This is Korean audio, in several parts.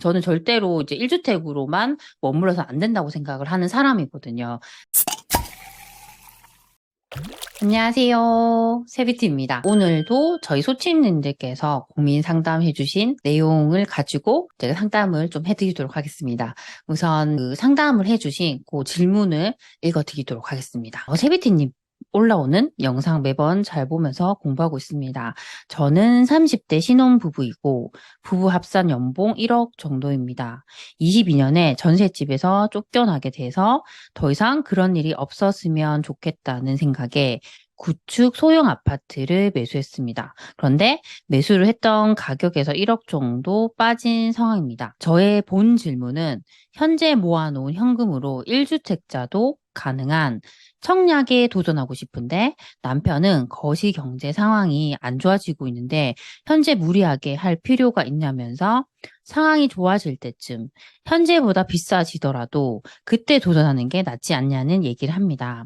저는 절대로 이제 1주택으로만 머물러서 안 된다고 생각을 하는 사람이거든요. 안녕하세요. 세비트입니다. 오늘도 저희 소치님들께서 고민 상담해 주신 내용을 가지고 제가 상담을 좀 해드리도록 하겠습니다. 우선 그 상담을 해주신 그 질문을 읽어드리도록 하겠습니다. 세비트님 올라오는 영상 매번 잘 보면서 공부하고 있습니다. 저는 30대 신혼부부이고 부부 합산 연봉 1억 정도입니다. 22년에 전셋집에서 쫓겨나게 돼서 더 이상 그런 일이 없었으면 좋겠다는 생각에 구축 소형 아파트를 매수했습니다. 그런데 매수를 했던 가격에서 1억 정도 빠진 상황입니다. 저의 본 질문은 현재 모아놓은 현금으로 1주택자도 가능한 청약에 도전하고 싶은데 남편은 거시 경제 상황이 안 좋아지고 있는데 현재 무리하게 할 필요가 있냐면서 상황이 좋아질 때쯤 현재보다 비싸지더라도 그때 도전하는 게 낫지 않냐는 얘기를 합니다.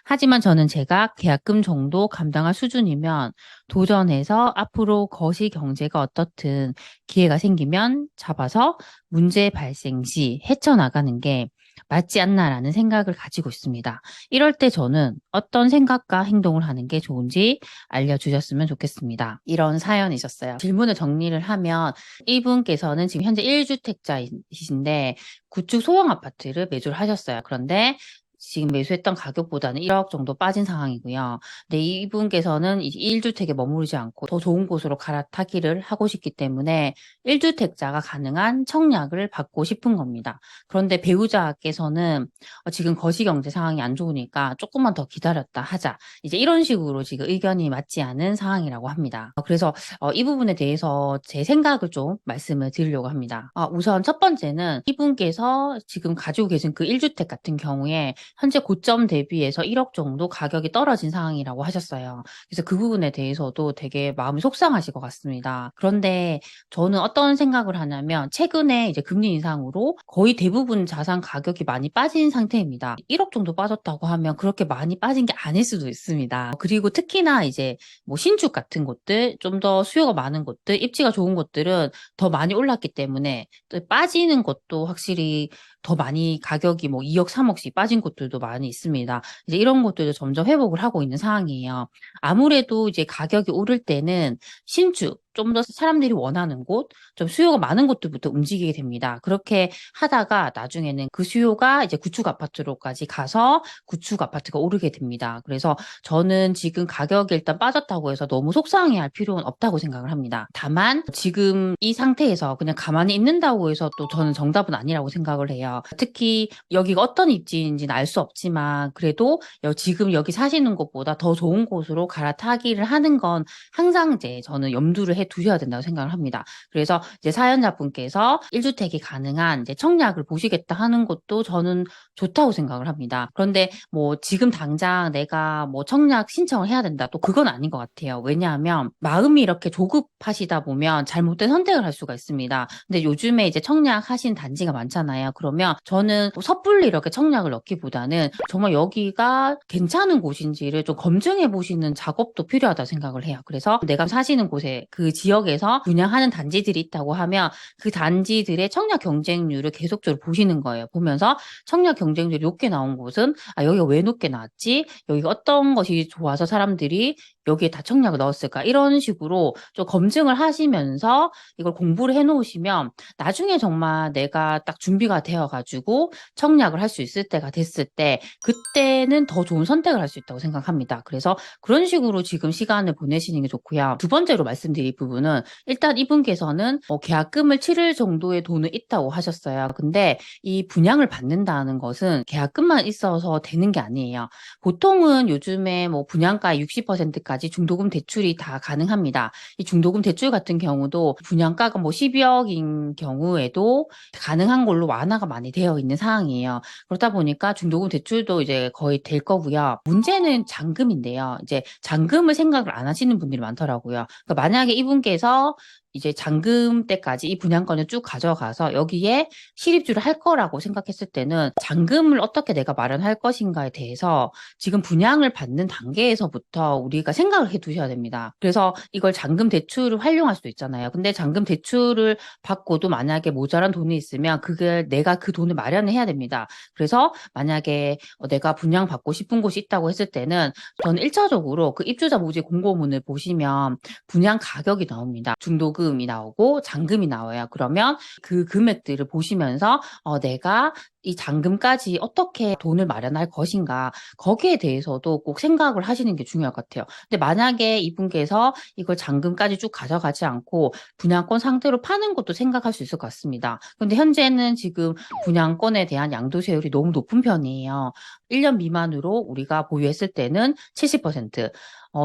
하지만 저는 제가 계약금 정도 감당할 수준이면 도전해서 앞으로 거시 경제가 어떻든 기회가 생기면 잡아서 문제 발생 시 헤쳐나가는 게 맞지 않나라는 생각을 가지고 있습니다. 이럴 때 저는 어떤 생각과 행동을 하는 게 좋은지 알려주셨으면 좋겠습니다. 이런 사연이셨어요. 질문을 정리를 하면 이분께서는 지금 현재 1주택자이신데 구축 소형 아파트를 매수를 하셨어요. 그런데 지금 매수했던 가격보다는 1억 정도 빠진 상황이고요. 근데 이분께서는 1주택에 머무르지 않고 더 좋은 곳으로 갈아타기를 하고 싶기 때문에 1주택자가 가능한 청약을 받고 싶은 겁니다. 그런데 배우자께서는 지금 거시경제 상황이 안 좋으니까 조금만 더 기다렸다 하자. 이제 이런 식으로 지금 의견이 맞지 않은 상황이라고 합니다. 그래서 이 부분에 대해서 제 생각을 좀 말씀을 드리려고 합니다. 우선 첫 번째는 이분께서 지금 가지고 계신 그 1주택 같은 경우에 현재 고점 대비해서 1억 정도 가격이 떨어진 상황이라고 하셨어요. 그래서 그 부분에 대해서도 되게 마음이 속상하실 것 같습니다. 그런데 저는 어떤 생각을 하냐면 최근에 이제 금리 인상으로 거의 대부분 자산 가격이 많이 빠진 상태입니다. 1억 정도 빠졌다고 하면 그렇게 많이 빠진 게 아닐 수도 있습니다. 그리고 특히나 이제 뭐 신축 같은 곳들, 좀 더 수요가 많은 곳들, 입지가 좋은 곳들은 더 많이 올랐기 때문에 또 빠지는 것도 확실히 더 많이 가격이 뭐 2억, 3억씩 빠진 곳들도 많이 있습니다. 이제 이런 것들도 점점 회복을 하고 있는 상황이에요. 아무래도 이제 가격이 오를 때는 신축, 좀 더 사람들이 원하는 곳, 좀 수요가 많은 곳들부터 움직이게 됩니다. 그렇게 하다가 나중에는 그 수요가 이제 구축 아파트로까지 가서 구축 아파트가 오르게 됩니다. 그래서 저는 지금 가격이 일단 빠졌다고 해서 너무 속상해 할 필요는 없다고 생각을 합니다. 다만 지금 이 상태에서 그냥 가만히 있는다고 해서 또 저는 정답은 아니라고 생각을 해요. 특히 여기가 어떤 입지인지는 알 수 없지만 그래도 지금 여기 사시는 곳보다 더 좋은 곳으로 갈아타기를 하는 건 항상 이제 저는 염두를 해 두셔야 된다고 생각을 합니다. 그래서 이제 사연자분께서 1주택이 가능한 이제 청약을 보시겠다 하는 것도 저는 좋다고 생각을 합니다. 그런데 뭐 지금 당장 내가 뭐 청약 신청을 해야 된다. 또 그건 아닌 것 같아요. 왜냐하면 마음이 이렇게 조급하시다 보면 잘못된 선택을 할 수가 있습니다. 근데 요즘에 이제 청약하신 단지가 많잖아요. 그러면 저는 섣불리 이렇게 청약을 넣기보다는 정말 여기가 괜찮은 곳인지를 좀 검증해 보시는 작업도 필요하다 생각을 해요. 그래서 내가 사시는 곳에 그 지역에서 분양하는 단지들이 있다고 하면 그 단지들의 청약 경쟁률을 계속적으로 보시는 거예요. 보면서 청약 경쟁률이 높게 나온 곳은 여기가 왜 높게 나왔지? 여기가 어떤 것이 좋아서 사람들이 여기에 다 청약을 넣었을까? 이런 식으로 좀 검증을 하시면서 이걸 공부를 해 놓으시면 나중에 정말 내가 딱 준비가 되어가지고 청약을 할 수 있을 때가 됐을 때 그때는 더 좋은 선택을 할 수 있다고 생각합니다. 그래서 그런 식으로 지금 시간을 보내시는 게 좋고요. 두 번째로 말씀드릴 부분은 일단 이분께서는 계약금을 치를 정도의 돈은 있다고 하셨어요. 근데 이 분양을 받는다는 것은 계약금만 있어서 되는 게 아니에요. 보통은 요즘에 뭐 분양가의 60%까지 중도금 대출이 다 가능합니다. 이 중도금 대출 같은 경우도 분양가가 뭐 12억인 경우에도 가능한 걸로 완화가 많이 되어 있는 상황이에요. 그렇다 보니까 중도금 대출도 이제 거의 될 거고요. 문제는 잔금인데요. 이제 잔금을 생각을 안 하시는 분들이 많더라고요. 그러니까 만약에 이분께서 이제 잔금 때까지 이 분양권을 쭉 가져가서 여기에 실입주를 할 거라고 생각했을 때는 잔금을 어떻게 내가 마련할 것인가에 대해서 지금 분양을 받는 단계에서부터 우리가 생각을 해 두셔야 됩니다. 그래서 이걸 잔금 대출을 활용할 수도 있잖아요. 근데 잔금 대출을 받고도 만약에 모자란 돈이 있으면 그게 내가 그 돈을 마련을 해야 됩니다. 그래서 만약에 내가 분양받고 싶은 곳이 있다고 했을 때는 저는 1차적으로 그 입주자 모집 공고문을 보시면 분양 가격이 나옵니다. 중도금이 나오고 잔금이 나와요. 그러면 그 금액들을 보시면서 내가 이 잔금까지 어떻게 돈을 마련할 것인가 거기에 대해서도 꼭 생각을 하시는 게 중요할 것 같아요. 근데 만약에 이분께서 이걸 잔금까지 쭉 가져가지 않고 분양권 상태로 파는 것도 생각할 수 있을 것 같습니다. 근데 현재는 지금 분양권에 대한 양도세율이 너무 높은 편이에요. 1년 미만으로 우리가 보유했을 때는 70%,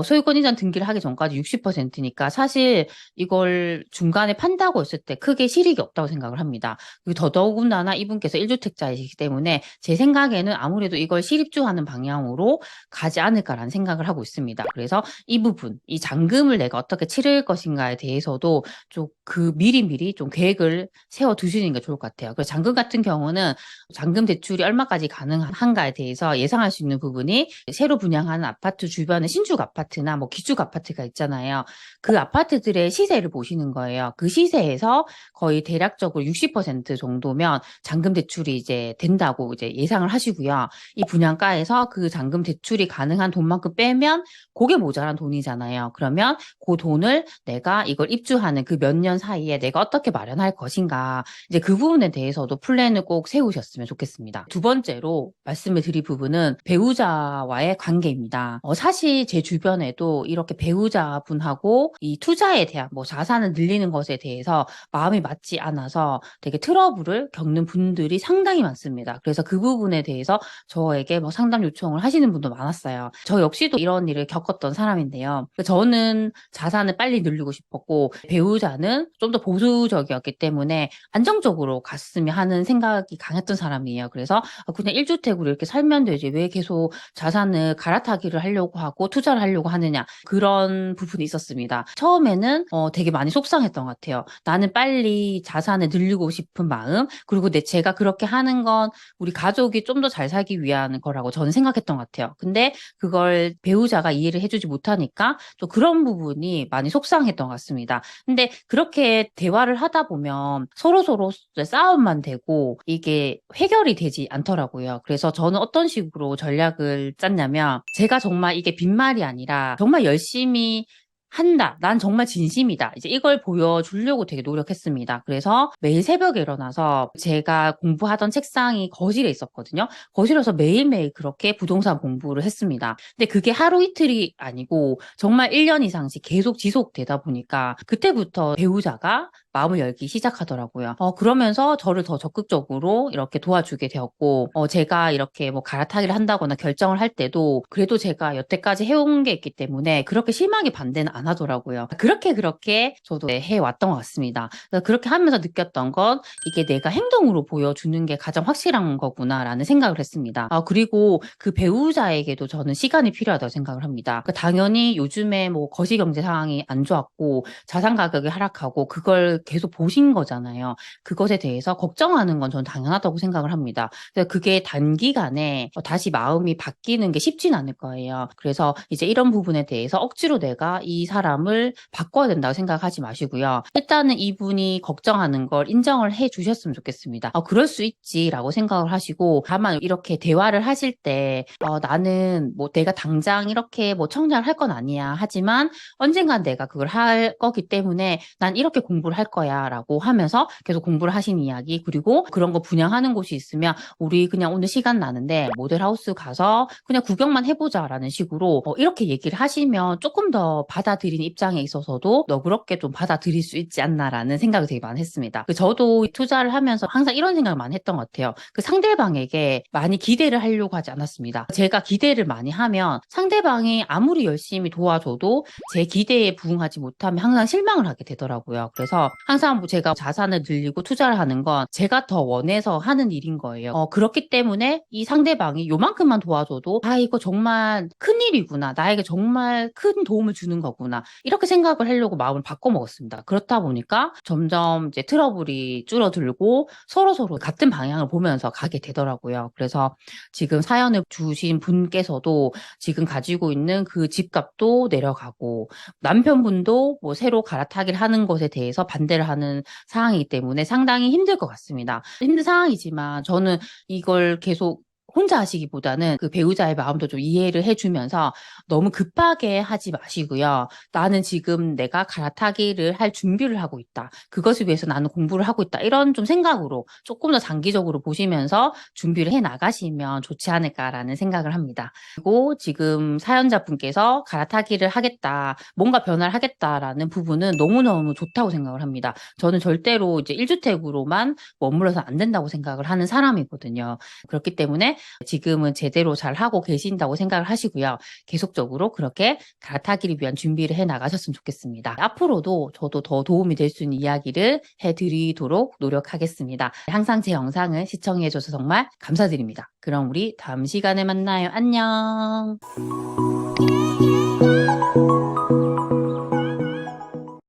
소유권 이전 등기를 하기 전까지 60%니까 사실 이걸 중간에 판다고 했을 때 크게 실익이 없다고 생각을 합니다. 그리고 더더군다나 이분께서 1주택자이시기 때문에 제 생각에는 아무래도 이걸 실입주하는 방향으로 가지 않을까라는 생각을 하고 있습니다. 그래서 이 부분, 이 잔금을 내가 어떻게 치를 것인가에 대해서도 좀 미리미리 좀 계획을 세워 두시는 게 좋을 것 같아요. 그래서 잔금 같은 경우는 잔금 대출이 얼마까지 가능한가에 대해서 예상할 수 있는 부분이 새로 분양하는 아파트 주변에 신축 아파트나 뭐 기축 아파트가 있잖아요. 그 아파트들의 시세를 보시는 거예요. 그 시세에서 거의 대략적으로 60% 정도면 잔금 대출이 이제 된다고 이제 예상을 하시고요. 이 분양가에서 그 잔금 대출이 가능한 돈만큼 빼면 그게 모자란 돈이잖아요. 그러면 그 돈을 내가 이걸 입주하는 그 몇 년 사이에 내가 어떻게 마련할 것인가 이제 그 부분에 대해서도 플랜을 꼭 세우셨으면 좋겠습니다. 두 번째로 말씀을 드릴 부분은 배우자와의 관계입니다. 사실 제 주변에도 이렇게 배우자분하고 이 투자에 대한 뭐 자산을 늘리는 것에 대해서 마음이 맞지 않아서 되게 트러블을 겪는 분들이 상당히 많습니다. 그래서 그 부분에 대해서 저에게 뭐 상담 요청을 하시는 분도 많았어요. 저 역시도 이런 일을 겪었던 사람인데요. 저는 자산을 빨리 늘리고 싶었고 배우자는 좀 더 보수적이었기 때문에 안정적으로 갔으면 하는 생각이 강했던 사람이에요. 그래서 그냥 1주택으로 이렇게 살면 되지 왜 계속 자산을 갈아타기를 하려고 하고 투자를 하려고 하느냐 그런 부분이 있었습니다. 처음에는 되게 많이 속상했던 것 같아요. 나는 빨리 자산을 늘리고 싶은 마음 그리고 제가 그렇게 하는 건 우리 가족이 좀 더 잘 살기 위한 거라고 저는 생각했던 것 같아요. 근데 그걸 배우자가 이해를 해주지 못하니까 또 그런 부분이 많이 속상했던 것 같습니다. 근데 그렇게 대화를 하다 보면 서로서로 싸움만 되고 이게 해결이 되지 않더라고요. 그래서 저는 어떤 식으로 전략을 짰냐면 제가 정말 이게 빈말이 아니라 정말 열심히 한다. 난 정말 진심이다. 이제 이걸 보여주려고 되게 노력했습니다. 그래서 매일 새벽에 일어나서 제가 공부하던 책상이 거실에 있었거든요. 거실에서 매일매일 그렇게 부동산 공부를 했습니다. 근데 그게 하루 이틀이 아니고 정말 1년 이상씩 계속 지속되다 보니까 그때부터 배우자가 마음을 열기 시작하더라고요. 그러면서 저를 더 적극적으로 이렇게 도와주게 되었고, 제가 이렇게 뭐 갈아타기를 한다거나 결정을 할 때도 그래도 제가 여태까지 해온 게 있기 때문에 그렇게 심하게 반대는 안 하더라고요. 그렇게 저도 해왔던 것 같습니다. 그래서 그렇게 하면서 느꼈던 건 이게 내가 행동으로 보여주는 게 가장 확실한 거구나라는 생각을 했습니다. 그리고 그 배우자에게도 저는 시간이 필요하다고 생각을 합니다. 당연히 요즘에 뭐 거시경제 상황이 안 좋았고 자산 가격이 하락하고 그걸 계속 보신 거잖아요. 그것에 대해서 걱정하는 건 저는 당연하다고 생각을 합니다. 그래서 그게 단기간에 다시 마음이 바뀌는 게 쉽진 않을 거예요. 그래서 이제 이런 부분에 대해서 억지로 내가 이 사람을 바꿔야 된다고 생각하지 마시고요. 일단은 이분이 걱정하는 걸 인정을 해 주셨으면 좋겠습니다. 그럴 수 있지라고 생각을 하시고 다만 이렇게 대화를 하실 때 나는 뭐 내가 당장 이렇게 뭐 청약을 할 건 아니야. 하지만 언젠간 내가 그걸 할 거기 때문에 난 이렇게 공부를 할 거야 라고 하면서 계속 공부를 하신 이야기 그리고 그런 거 분양하는 곳이 있으면 우리 그냥 오늘 시간 나는데 모델하우스 가서 그냥 구경만 해보자 라는 식으로 이렇게 얘기를 하시면 조금 더 받아들이는 입장에 있어서도 너그럽게 좀 받아들일 수 있지 않나라는 생각을 되게 많이 했습니다. 저도 투자를 하면서 항상 이런 생각을 많이 했던 것 같아요. 그 상대방에게 많이 기대를 하려고 하지 않았습니다. 제가 기대를 많이 하면 상대방이 아무리 열심히 도와줘도 제 기대에 부응하지 못하면 항상 실망을 하게 되더라고요. 그래서 항상 뭐 제가 자산을 늘리고 투자를 하는 건 제가 더 원해서 하는 일인 거예요. 그렇기 때문에 이 상대방이 요만큼만 도와줘도 아, 이거 정말 큰일이구나. 나에게 정말 큰 도움을 주는 거구나. 이렇게 생각을 하려고 마음을 바꿔먹었습니다. 그렇다 보니까 점점 이제 트러블이 줄어들고 서로서로 같은 방향을 보면서 가게 되더라고요. 그래서 지금 사연을 주신 분께서도 지금 가지고 있는 그 집값도 내려가고 남편분도 뭐 새로 갈아타기를 하는 것에 대해서 반대를 하는 상황이기 때문에 상당히 힘들 것 같습니다. 힘든 상황이지만 저는 이걸 계속 혼자 하시기보다는 그 배우자의 마음도 좀 이해를 해주면서 너무 급하게 하지 마시고요. 나는 지금 내가 갈아타기를 할 준비를 하고 있다. 그것을 위해서 나는 공부를 하고 있다. 이런 좀 생각으로 조금 더 장기적으로 보시면서 준비를 해 나가시면 좋지 않을까라는 생각을 합니다. 그리고 지금 사연자분께서 갈아타기를 하겠다, 뭔가 변화를 하겠다라는 부분은 너무너무 좋다고 생각을 합니다. 저는 절대로 이제 1주택으로만 머물러서 안 된다고 생각을 하는 사람이거든요. 그렇기 때문에 지금은 제대로 잘 하고 계신다고 생각을 하시고요. 계속적으로 그렇게 갈아타기를 위한 준비를 해 나가셨으면 좋겠습니다. 앞으로도 저도 더 도움이 될 수 있는 이야기를 해드리도록 노력하겠습니다. 항상 제 영상을 시청해줘서 정말 감사드립니다. 그럼 우리 다음 시간에 만나요. 안녕.